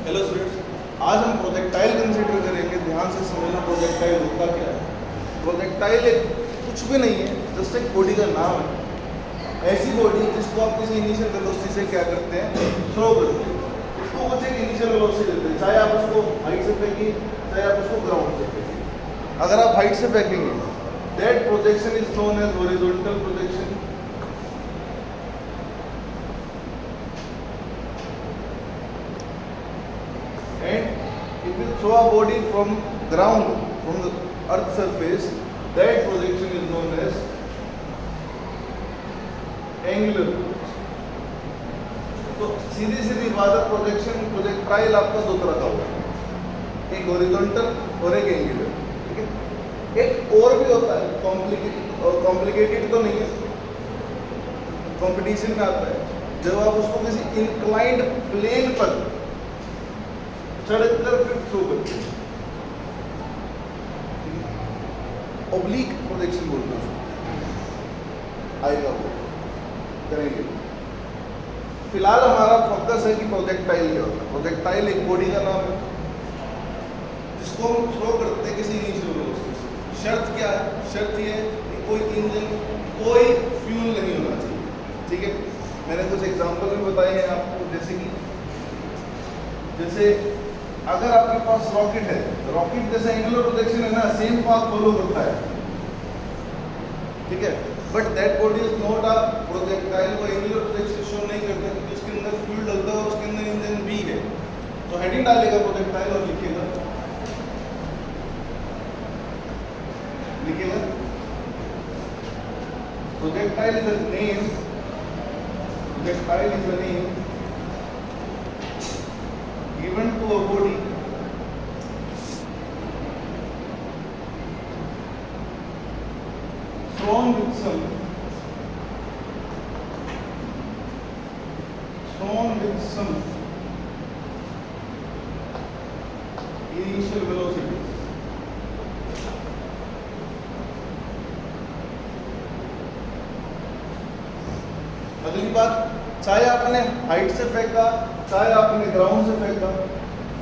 Hello students, आज हम projectile consider करेंगे। ध्यान से समझना प्रोजेक्टाइल होता क्या है। प्रोजेक्टाइल एक कुछ भी नहीं है, जस्ट एक बॉडी का नाम है। ऐसी बॉडी जिसको आप किसी इनिशियल वेलोसिटी से क्या करते हैं, थ्रो करते हैं। उसको कुछ एक इनिशियल वेलोसिटी देते हैं, चाहे आप उसको हाइट से फेंकिए, चाहे आप उसको ग्राउंड से फेंकिए। अगर आप हाइट से फेंकेंगे, that projection is known as horizontal projection. And if you throw a body from ground, from the earth surface, that projection is known as angular. तो सीधी सीधी बात है, प्रोजेक्टाइल आपका दो तरह का होगा, एक हॉरिजॉन्टल और एक एंगुलर। ठीक है, एक और भी होता है कॉम्प्लिकेटेड तो नहीं है, कंपटीशन में आता है जब आप उसको किसी इंक्लाइंड प्लेन पर चढ़कर फिर थ्रो करते हैं, ओब्लिक प्रोजेक्शन बोलते हैं उसको, आएगा वो करेंगे। फिलहाल हमारा फोकस है कि प्रोजेक्टाइल क्या होता है। प्रोजेक्टाइल एक बॉडी का नाम है जिसको हम थ्रो करते हैं किसी इनिशियल वेलोसिटी से। शर्त क्या है? शर्त ये है कि कोई इंजन, कोई फ्यूल नहीं होना चाहिए। ठीक है, मैंने कुछ एग्जांपल भी बताए हैं आपको, जैसे अगर आपके पास रॉकेट है, रॉकेट जैसे एंगुलर प्रोजेक्शन है ना, सेम पाथ फॉलो करता है। ठीक है, but that body is not a projectile. वो एंगुलर प्रोजेक्शन शो नहीं करता क्योंकि उसके अंदर फ्यूल डलता है और उसके अंदर इंजन भी है। तो हेडिंग डालेगा प्रोजेक्टाइल और लिखेगा projectile is a name, projectile is a name given to a body thrown with some initial velocity. अगली बात, चाहे आपने हाइट से फेंका, चाहे आपने ग्राउंड से फेंका,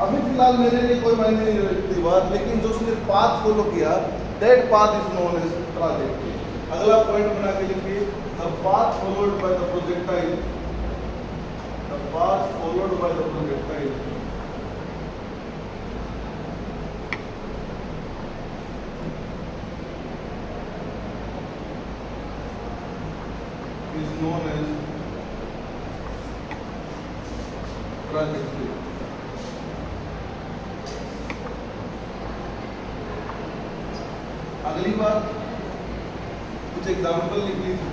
अभी फिलहाल मेरे लिए कोई मायने नहीं रखती बात, लेकिन जो उसने पाथ फॉलो किया, that path is known as trajectory. अगला पॉइंट बना के लिखिए, the path followed by the projectile, the path followed by the projectile is known as trajectory. अगली बात, कुछ एग्जाम्पल लिख लीजिए।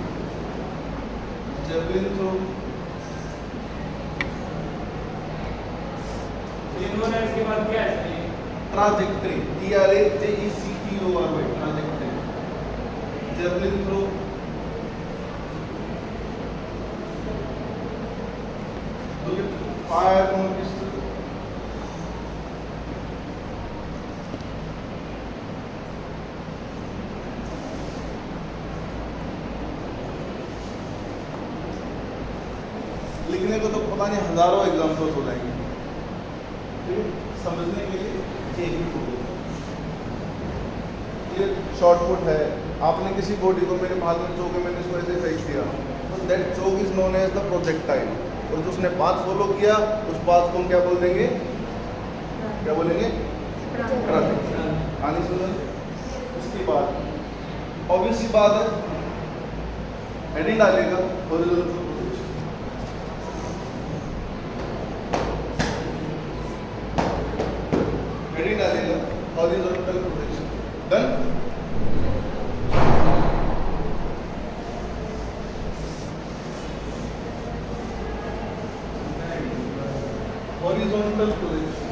जेवलिन थ्रो, इसके बाद क्या है? Trajectory, TRAJECTORY, trajectory. Javelin throw, fire from pistol, लिखने को तो पता नहीं हजारों एग्जाम्पल्स हो जाएंगे। ठीक है, समझने के लिए एक ही टूल है। ये शॉर्टपुट है, आपने किसी बॉडी को मेरे हाथ में चोक है, मैंने इसको ऐसे फेंक दिया, तो that chalk is known as the projectile. और जो उसने पाथ फॉलो किया, उस पाथ को हम क्या बोल देंगे? क्या बोलेंगे? ट्रैजेक्टरी। आनी सुन। उसकी बात ऑब्वियस सी बात है, हेडिंग डालेगा हॉरिजॉन्टल प्रोजेक्शन, हेडिंग डालेगा horizontal projection. Done. Horizontal projection,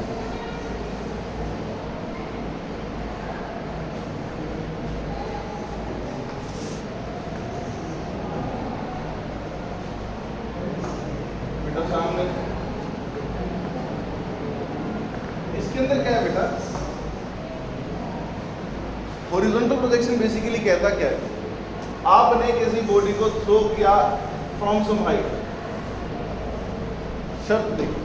बेटा सामने इसके अंदर क्या है बेटा? हॉरिजॉन्टल प्रोजेक्शन बेसिकली कहता क्या है? आपने किसी बॉडी को थ्रो किया फ्रॉम सम हाइट, शर्त देखिए,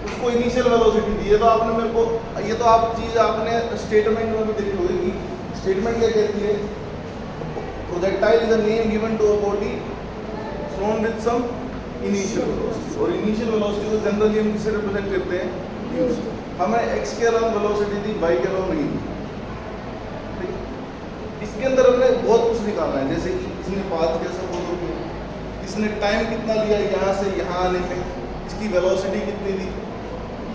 उस इसको इनिशियल वेलोसिटी दी है, तो आपने मेरे को, ये तो आप चीज़ आपने स्टेटमेंट में भी देखी होगी कि स्टेटमेंट क्या कहती है, projectile is a name given to a body thrown with some initial velocity, और इनिशियल वेलोसिटी को जनरली हम किससे रिप्रेजेंट करते हैं, हमें x के अलावा वेलोसिटी दी, y के अलावा नहीं दी। इसके अंदर हमने बहुत कुछ निकालना है, जैसे कि इसने पाथ कैसे फॉलो किया, इसने टाइम कितना लिया यहाँ से यहाँ आने में, इसकी वेलोसिटी कितनी दी,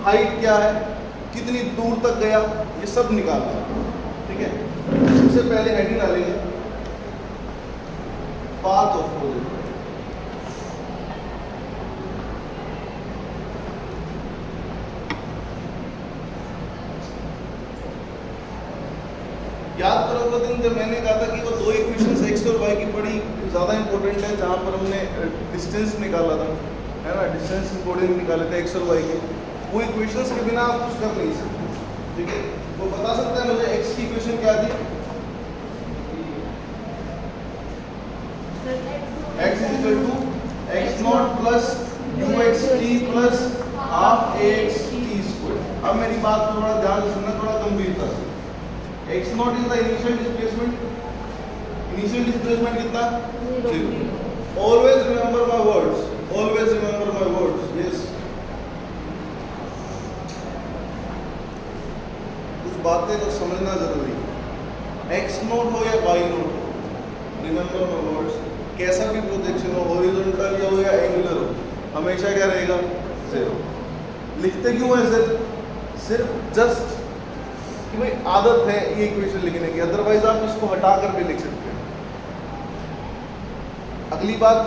हाइट क्या है, कितनी दूर तक गया, ये सब निकालना है। ठीक है, सबसे पहले हेडिंग डालेंगे पाथ ऑफ प्रोजेक्ट। याद करो वो दिन जब मैंने कहा था कि वो दो इक्वेशंस x और y की बड़ी ज़्यादा इंपॉर्टेंट है, जहाँ पर हमने डिस्टेंस निकाला था, है ना, डिस्टेंस कोऑर्डिनेट निकाले थे x और y के, वो इक्वेशंस के बिना आप कुछ कर नहीं सकते। ठीक है, वो बता सकता है मुझे x की इक्वेशन क्या थी, x is equal to x not plus uxt plus half ax t square. अब मेरी बात को थोड़ा ध्यान से सुनना, थोड़ा गंभीरता से। x not is the initial displacement, initial displacement कितना, 0। Always remember my words, always remember my words. Yes, कुछ बातें को समझना जरूरी है, x नॉट हो या y नॉट हो, रिमेंबर माय वर्ड्स, कैसा भी प्रोजेक्शन हो, हॉरिजॉन्टल हो या एंगुलर हो, हमेशा क्या रहेगा, 0। लिखते क्यों है सिर्फ जस्ट कि भाई आदत है ये इक्वेशन लिखने की, अदरवाइज आप इसको हटा कर भी लिख सकते हैं। अगली बात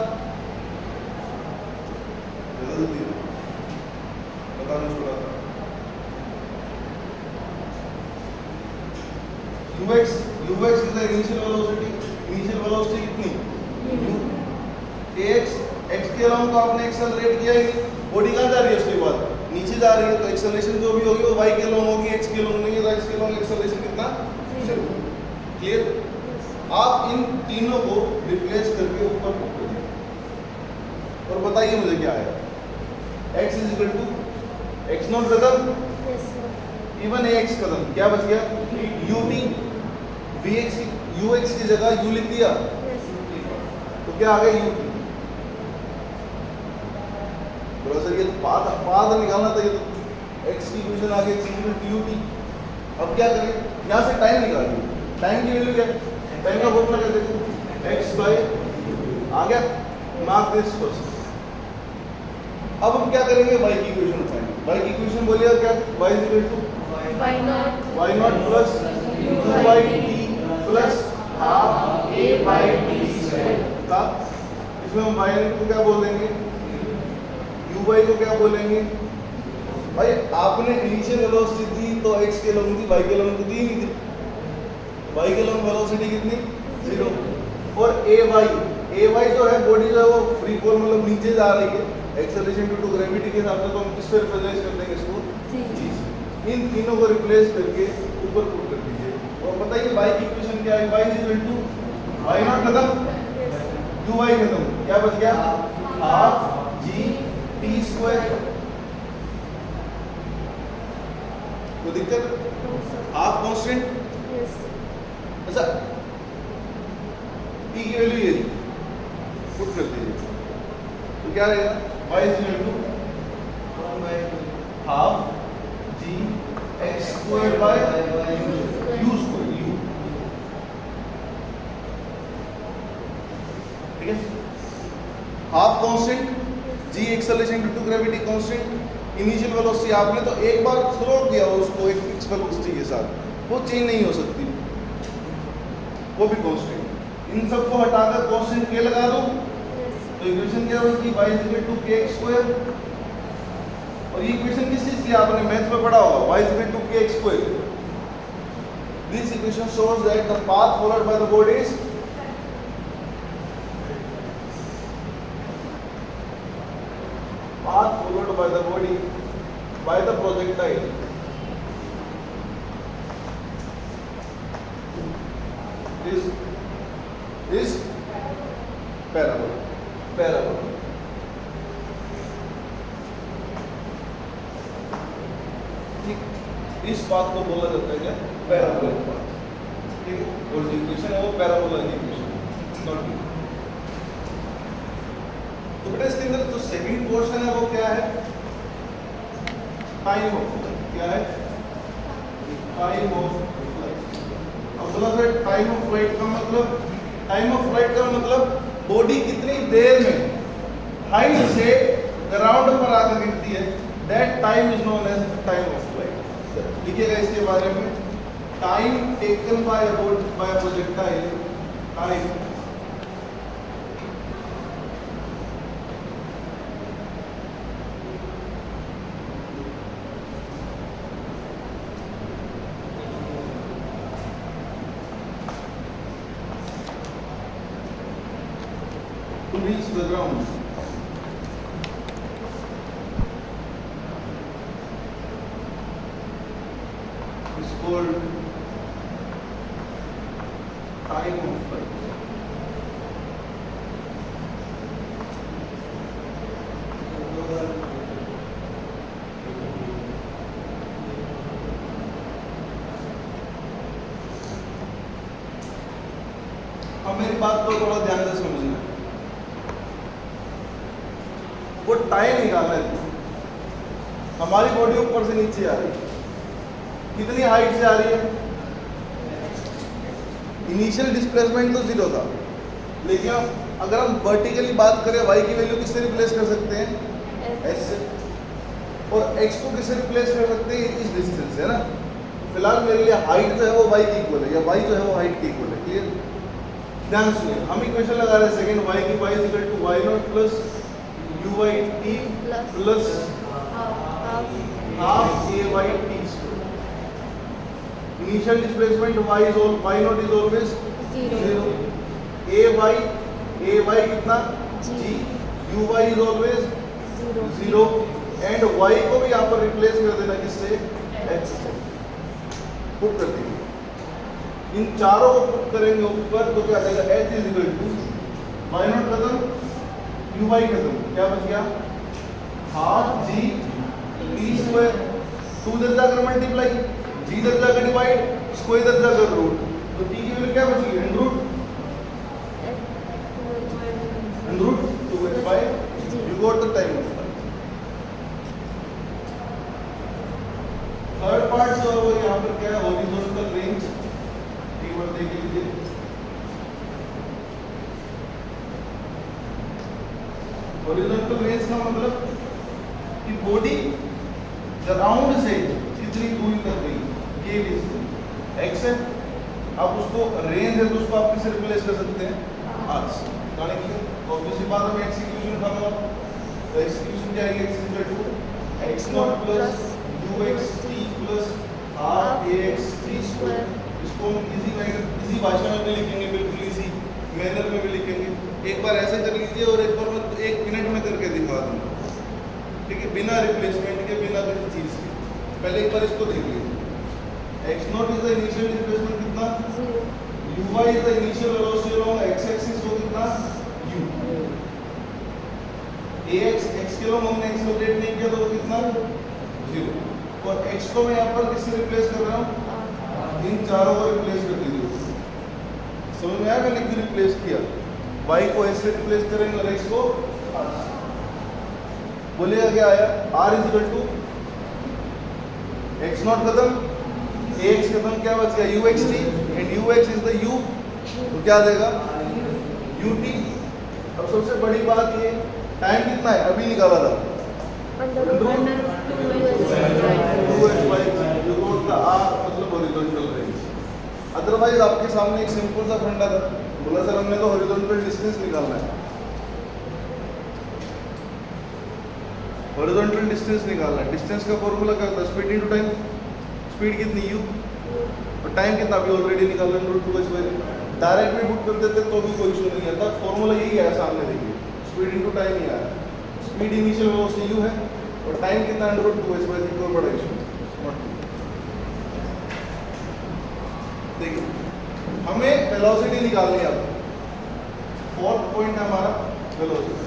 बताना छोड़ा था, ux is the initial velocity, initial velocity कितनी, ax, x के अलावा तो आपने एक्सेलरेट किया ही, बॉडी कहाँ जा रही है, उसके बाद नीचे जा रही है, तो एक्सेलरेशन जो भी होगी वो y के लॉन्ग होगी, x के लॉन्ग नहीं है, तो x के लॉन्ग एक्सेलरेशन कितना, 0। क्लियर, आप इन तीनों को रिप्लेस करके ऊपर पुट कर दीजिए और बताइए मुझे क्या आया, x is equal to x not कदम, इवन ax कदम, क्या बच गया, ut, vx ux की जगह u लिख दिया, तो क्या आ गया, ut। थोड़ा सा ये पाथ निकालना था, ये तो x की इक्वेशन आ गई, x इक्वल टू ut। अब क्या करें, यहाँ से टाइम निकालिए, टाइम की वैल्यू क्या है, टाइम का फॉर्मूला क्या देखो, x बाय आ गया, मार्क दिस फर्स्ट। अब हम क्या करेंगे, y की इक्वेशन फाइंड, y की इक्वेशन बोलिएगा क्या, y is equal to y not plus 2y/t plus half a/t square का, इसमें हम y को क्या बोल देंगे, uy को क्या बोलेंगे, भाई आपने इनिशियल वेलोसिटी दी तो x के लॉन्ग दी, y के लॉन्ग दी नहीं थी, y के लॉन्ग वेलोसिटी कितनी, 0। और ay जो है बॉडी जो है वो फ्री फॉल मतलब नीचे जा रही है, एक्सेलरेशन ड्यू टू ग्रेविटी के हिसाब से, तो हम किस पे रिप्रेजेंट कर देंगे इसको, जी। इन तीनों को रिप्लेस करके ऊपर पुट कर दीजिए और बताइए y की इक्वेशन क्या है, y is equal to y not खत्म, uy खत्म, क्या बच गया, हाफ g t स्क्वायर। कोई दिक्कत, हाफ कांस्टेंट, अच्छा t की वैल्यू ये पुट कर दीजिए, तो क्या रहेगा, y is equal to half g x square by u square, u, ठीक है। Half constant, g acceleration due to gravity constant, initial velocity आपने तो एक बार थ्रो किया उसको एक फिक्स वेलोसिटी के साथ, वो चेंज नहीं हो सकती, वो भी कांस्टेंट। इन सबको हटाकर कांस्टेंट के लगा दो, तो इक्वेशन क्या होगी, y is equal to kx square. और ये इक्वेशन किस चीज की आपने मैथ में पढ़ा होगा, y is equal to kx square. This equation shows that the path followed by the body is path followed by the body by the projectile is parabola। ठीक, इस पाथ को बोला जाता है क्या, पैराबोलिक पाथ। ठीक है, और जो इक्वेशन है वो पैराबोला की इक्वेशन नॉट। तो बेटा इसके अंदर जो सेकंड पोर्शन है वो क्या है, टाइम ऑफ फ्लाइट। क्या है, टाइम ऑफ फ्लाइट। अब बोला सर टाइम ऑफ फ्लाइट का मतलब, टाइम ऑफ फ्लाइट का मतलब बॉडी कितनी देर में हाइट से ग्राउंड पर आकर गिरती है, that time is known as time of flight. लिखिएगा इसके बारे में, time taken by projectile, time to reach the ground is called time of flight. अब मेरी बात को थोड़ा ध्यान से समझना है, वो टाइम निकालना है। हमारी बॉडी ऊपर से नीचे आ रही है, कितनी हाइट से आ रही है, इनिशियल डिस्प्लेसमेंट तो 0 था, लेकिन अगर हम वर्टिकली बात करें y की वैल्यू किससे रिप्लेस कर सकते हैं, s से, और x को किससे रिप्लेस कर सकते हैं, इस डिस्टेंस से, है ना। फिलहाल मेरे लिए हाइट जो है वो y की इक्वल है, या y जो है वो हाइट की इक्वल है। क्लियर, ध्यान सुनिए, हम इक्वेशन लगा रहे हैं सेकंड y की, y equal to y0 plus uy t plus half ay t square. Initial displacement y0 is always 0, ay कितना g, uy is always 0, and y को भी यहाँ पर रिप्लेस कर देना किससे, h से। पुट कर देंगे, इन चारों को पुट करेंगे ऊपर तो क्या आ जाएगा, h is equal to y0 खत्म, uy खत्म, क्या बच गया, हाफ g t स्क्वायर। 2 इधर जाकर मल्टीप्लाई, g इधर जाकर डिवाइड, स्क्वायर इधर जाकर रूट, तो t की वैल्यू क्या बची, under root 2h by, you got the time of flight। Third part जो है वो यहाँ पर क्या है, हॉरिजॉन्टल रेंज, कीवर्ड देख लीजिए। हॉरिजॉन्टल रेंज का मतलब कि बॉडी ग्राउंड से कितनी दूरी तक गई, ये डिस्टेंस x है। अब उसको रेंज है तो उसको आप किससे रिप्लेस कर सकते हैं, r से। जाने के लिए तो ऑब्वियसली बात है, एक्सक्यूशन फार्मूला, तो एक्सक्यूशन क्या है, x equal to x0 plus uxt plus r(axt) square. इसको हम इसी भाषा में भी लिखेंगे, बिल्कुल इसी मैनर में भी लिखेंगे। एक बार ऐसे कर लीजिए और एक बार मैं 1 मिनट में करके दिखा दूंगा, ठीक है, बिना रिप्लेसमेंट के, बिना किसी चीज के। पहले एक बार इसको देख लीजिए, x0 is the initial displacement कितना, uy is the initial velocity along x axis, वो कितना u, ax x के लोग हमने एक्सेलरेट नहीं किया तो वो कितना 0, और x को मैं यहाँ पर किससे रिप्लेस कर रहा हूँ, इन चारों को रिप्लेस कर दीजिए। समझ में आया मैंने क्यों रिप्लेस किया, y को s से रिप्लेस करेंगे और x को r से। बोलिएगा क्या आया, r is equal to x0 खत्म, ax खत्म, क्या बच गया, uxt, and ux is the u, तो क्या देगा ut। अब सबसे बड़ी बात ये, टाइम कितना है अभी निकाला था, मतलब हॉरिजॉन्टल रेंज। अदरवाइज आपके सामने एक सिंपल सा फंडा था, बोला सर हमने तो हॉरिजॉन्टल डिस्टेंस निकालना है, हॉरिजॉन्टल डिस्टेंस निकालना है। डिस्टेंस का फॉर्मूला क्या होता है, स्पीड इनटू टाइम। स्पीड कितनी u, और टाइम कितना अभी ऑलरेडी निकाला, √2h। डायरेक्ट भी पुट कर देते तो भी कोई इशू नहीं आता, फॉर्मूला यही है सामने देखिए, स्पीड इनटू टाइम ही आया। स्पीड इनिशियल वेलोसिटी u है और टाइम कितना √2h, कोई बड़ा इशू नहीं। देखिए हमें वेलोसिटी निकालनी है, अब फोर्थ पॉइंट है हमारा वेलोसिटी।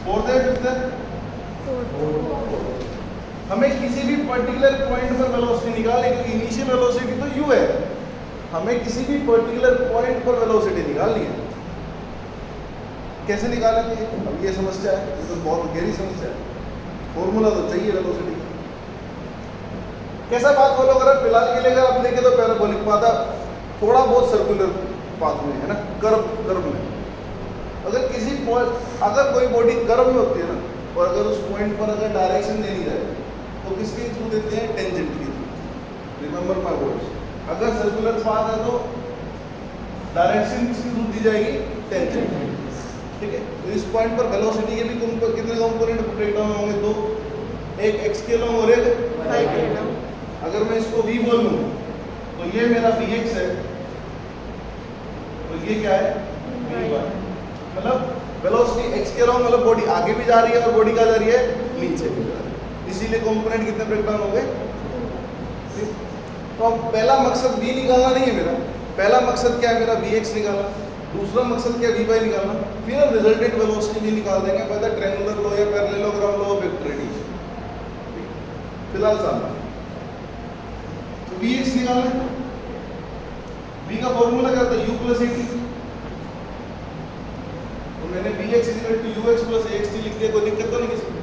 फोर्थ है, फिफ्थ है, हमें किसी भी पर्टिकुलर पॉइंट पर वेलोसिटी निकालनी, क्योंकि इनिशियल वेलोसिटी तो u है, हमें किसी भी पर्टिकुलर पॉइंट पर वेलोसिटी निकालनी है। कैसे निकालेंगे? अब ये समस्या है, ये तो बहुत गहरी समस्या है, फॉर्मूला तो चाहिए वेलोसिटी का। कैसा बात फॉलो करें? फिलहाल के लिए अगर आप देखें तो पैराबोलिक पाथ थोड़ा बहुत सर्कुलर पाथ में है ना, कर्व में। अगर किसी पॉइंट, अगर कोई बॉडी कर्व में होती है ना, और अगर उस पॉइंट पर अगर डायरेक्शन देनी जाए तो किसके थ्रू देते हैं? टेंजेंट के थ्रू। रिमेंबर माय वर्ड्स, अगर सर्कुलर पाथ है तो डायरेक्शन किसके थ्रू दी जाएगी? टेंजेंट। ठीक है, तो इस पॉइंट पर वेलोसिटी के भी कितने कंपोनेंट ब्रेक डाउन होंगे? दो, एक x के लॉन्ग और एक y के लॉन्ग। अगर मैं इसको v बोल लूं तो ये मेरा vx है, तो ये क्या है? vy। मतलब वेलोसिटी x के लॉन्ग, मतलब बॉडी आगे भी जा रही है और बॉडी का जा रही है नीचे भी जा रही है, इसीलिए कंपोनेंट कितने ब्रेक डाउन हो गए? तो अब पहला मकसद v निकालना नहीं है मेरा, पहला मकसद क्या है मेरा? vx निकालना। दूसरा मकसद क्या? vy निकालना। फिर हम रिजल्टेंट वेलोसिटी भी निकाल देंगे बाय द ट्रायंगुलर लॉ या parallelogram law of vector radiation. फिलहाल सामने तो vx निकालना है। v का फॉर्मूला क्या था? u plus at। तो मैंने vx ux प्लस axt लिख दिया, कोई दिक्कत तो नहीं किसी को?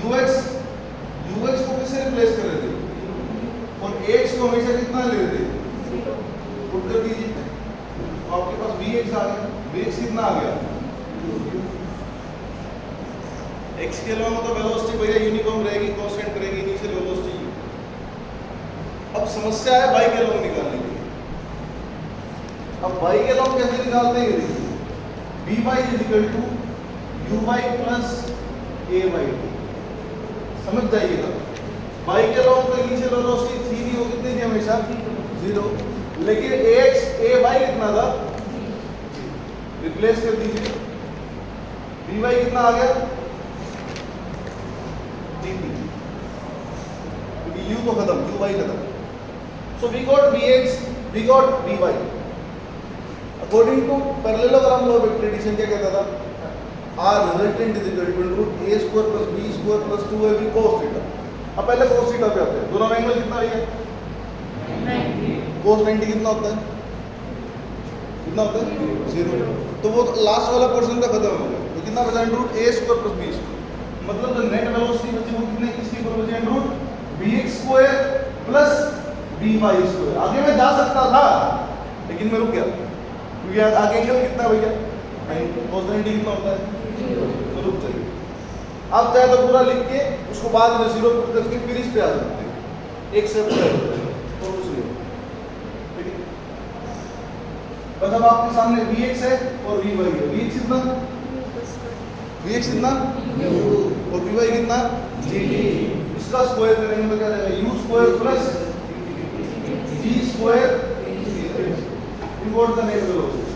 ux को किससे रिप्लेस कर रहे थे? और ax को हमेशा कितना ले रहे थे? पुट कर दीजिए, तो आपके पास vx आ गया। vx कितना आ गया? x के लॉन्ग तो वेलोसिटी भैया यूनिफॉर्म रहेगी, कांस्टेंट रहेगी, इनिशियल वेलोसिटी। अब समस्या है y के लॉन्ग निकालने की। अब y के लॉन्ग कैसे निकालते हैं? देखिए, vy is equal to uy plus ay। समझ जाइएगा, y के लॉन्ग तो इनिशियल वेलोसिटी थी नहीं, वो कितनी थी? हमेशा 0। लेकिन ax ay कितना था? रिप्लेस कर दीजिए, vy कितना आ गया? dt, क्योंकि u तो खत्म, uy खत्म। So we got vx, we got vy। According to parallelogram law of vector addition क्या कहता था? r resultant is equal to a square plus b square plus 2ab cos theta. अब पहले cos theta पे आते हैं। दोनों एंगल कितना है? 90। cos 90 कितना होता है? कितना होता है? 0। तो वो लास्ट वाला पोर्शन तो खत्म हो गया, तो कितना बचा? Root a square plus b square. मतलब जो नेट वेलोसिटी बची वो कितने, किसके ऊपर बची? Root bx square plus by square. आगे मैं जा सकता था लेकिन मैं रुक गया, क्योंकि आगे एंगल कितना भैया? 90। cos 90 कितना होता है? 0। तो रुक जाइए, आप चाहे तो पूरा लिख के उसको बाद में 0 पुट करके फिर इस पे आ सकते हैं, एक से पूरा तो कुछ नहीं। ठीक है, बस अब आपके सामने vx है और vy है। vx कितना? vx कितना? और vy कितना? gt। इसका स्क्वायर करेंगे तो क्या रहेगा? u square plus g square. We got the net velocity।